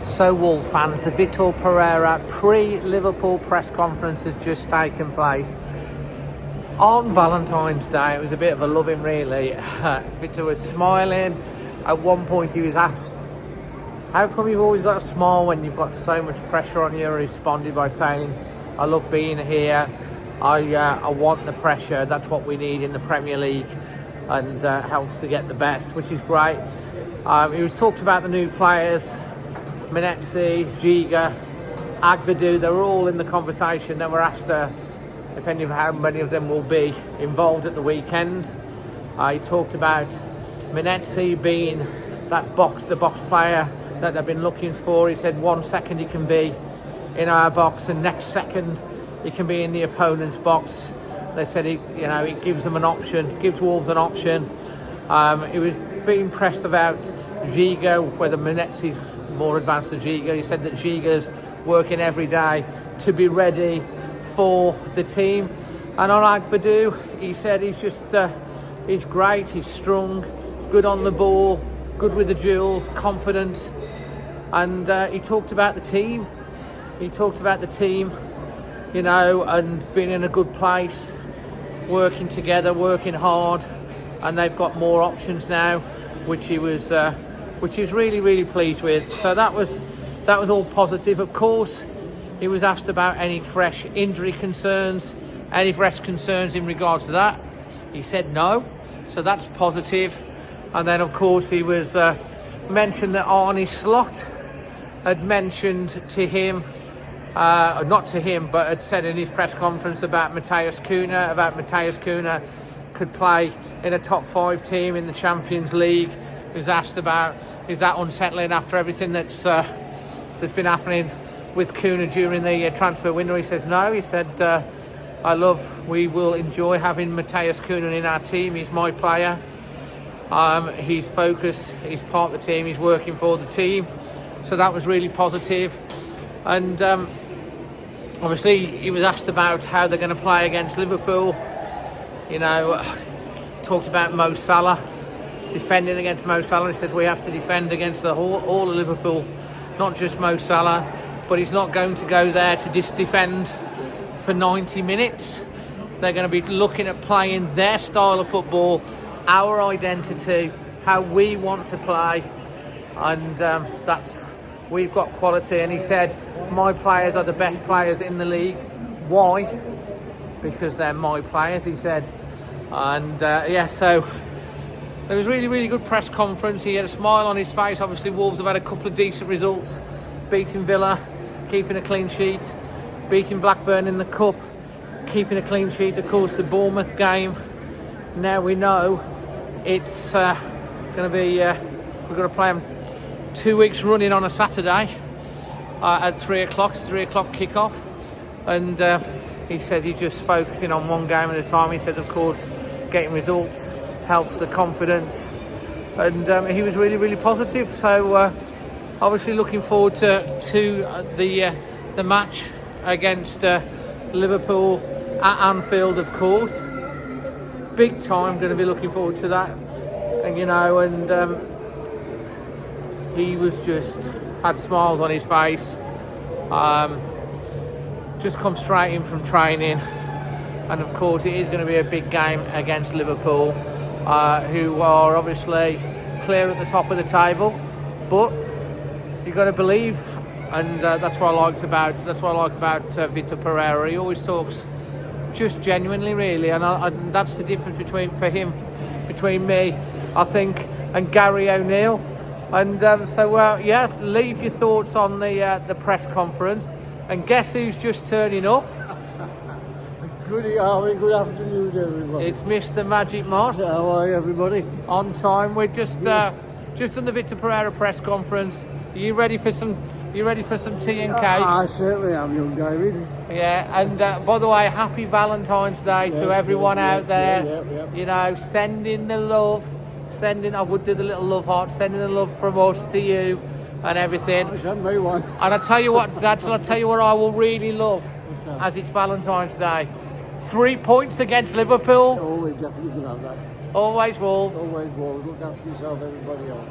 So Wolves fans, the Vitor Pereira pre-Liverpool press conference has just taken place on Valentine's Day. It was a bit of a loving, really. Vitor was smiling. At one point he was asked, how come you've always got a smile when you've got so much pressure on you? He responded by saying, I love being here. I want the pressure. That's what we need in the Premier League, and helps to get the best, which is great. He was talked about the new players, Menetzi, Giga, Agbadou. They were all in the conversation. They were asked how many of them will be involved at the weekend. He talked about Menetzi being that box-to-box player that they've been looking for. He said 1 second he can be in our box and next second he can be in the opponent's box. They said he gives them an option, gives Wolves an option. He was being pressed about Giga, whether Menetzi's more advanced than Giga. He said that Giga's working every day to be ready for the team. And on Agbadou, he said he's great, he's strong, good on the ball, good with the duels, confident. And he talked about the team. And being in a good place, working together, working hard, and they've got more options now, which he was really, really pleased with. So that was all positive. Of course, he was asked about any fresh injury concerns, any fresh concerns in regards to that. He said no, so that's positive. And then, of course, he was mentioned that Arne Slot had mentioned to him, not to him, but had said in his press conference about Matheus Cunha could play in a top 5 team in the Champions League. He was asked about, is that unsettling after everything that's been happening with Cunha during the transfer window? He says no. He said, we will enjoy having Matheus Cunha in our team. He's my player. He's focused, he's part of the team, he's working for the team. So that was really positive. And obviously he was asked about how they're going to play against Liverpool. Talked about Mo Salah, defending against Mo Salah. He said we have to defend against all of Liverpool, not just Mo Salah. But he's not going to go there to just defend for 90 minutes. They're going to be looking at playing their style of football, our identity, how we want to play. And we've got quality. And he said, my players are the best players in the league. Why? Because they're my players, he said. And so it was really, really good press conference. He had a smile on his face. Obviously, Wolves have had a couple of decent results. Beating Villa, keeping a clean sheet. Beating Blackburn in the Cup, keeping a clean sheet. Of course, the Bournemouth game. Now we know it's going to be, we're going to play them 2 weeks running on a Saturday at 3 o'clock. It's 3 o'clock kickoff. And he says he's just focusing on one game at a time. He says, of course, getting results helps the confidence. And he was really, really positive. So obviously looking forward to the match against Liverpool at Anfield, of course. Big time, going to be looking forward to that. And he was just had smiles on his face. Just come straight in from training. And of course it is going to be a big game against Liverpool, who are obviously clear at the top of the table. But you've got to believe, and that's what I like about Vitor Pereira. He always talks just genuinely, really, and that's the difference between me, I think, and Gary O'Neill. And leave your thoughts on the press conference. And guess who's just turning up? Good afternoon, everybody. It's Mr. Magic Moss. How are you, everybody? On time. We're just on the Vitor Pereira press conference. Are you ready for some tea and cake? I certainly am, young David. Yeah, and by the way, happy Valentine's Day to everyone out there. Yeah. Sending the love. I would do the little love heart, sending the love from us to you and everything. Send me one. And I'll tell you what, Dad, I will really love as it's Valentine's Day. 3 points against Liverpool. Oh, we definitely can have that. Always Wolves. Always Wolves. Look after yourself, everybody else.